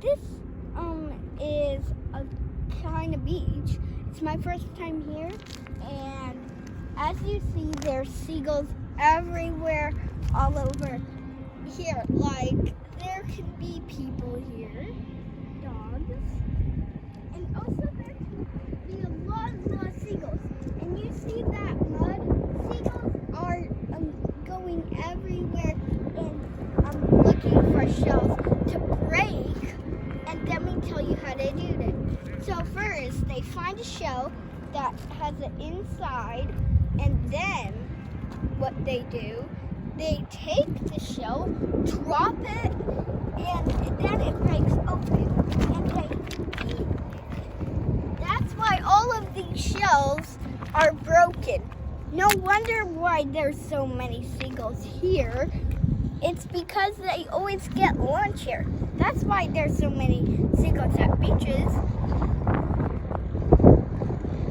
this is a kind of beach. It's my first time here, and as you see, there's seagulls everywhere, all over here. Like, there can be people here, dogs, and also there can be a lot of seagulls. And you see that mud? Seagulls are going everywhere and looking for shells to break, and then we tell you how to do it. So first, they find a shell that has an inside, and then what they do, they take the shell, drop it, and then it breaks open, and they eat it. That's why all of these shells are broken. No wonder why there's so many seagulls here. It's because they always get lunch here. That's why there's so many seagulls at beaches.